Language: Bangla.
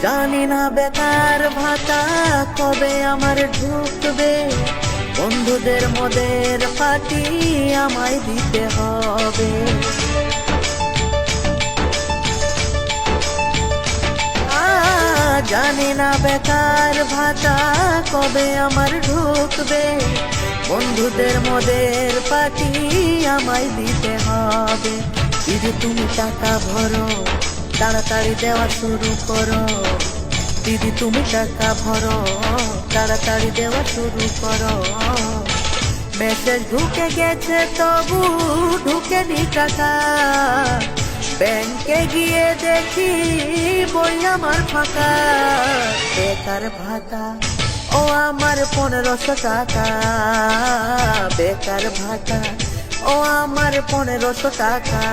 জানি না বেকার ভাতা কবে আমার ঢুকবে, বন্ধুদের মদের পার্টি আমায় দিতে হবে। জানি না বেকার ভাতা কবে আমার ঢুকবে, বন্ধুদের মদের পার্টি আমায় দিতে হবে। দিদি তুমি টাকা ভরো, তাড়াতাড়ি দেওয়া শুরু করো। দিদি তুমি টাকা ভরো, তাড়াতাড়ি দেওয়া শুরু করো। মেসেজ ঢুকে গেছে তবু ঢুকেনি টাকা, ব্যাংকে গিয়ে দেখি বই আমার ফাঁকা। বেকার ভাতা ও আমার 1500 টাকা, বেকার ভাতা ও আমার 1500 টাকা।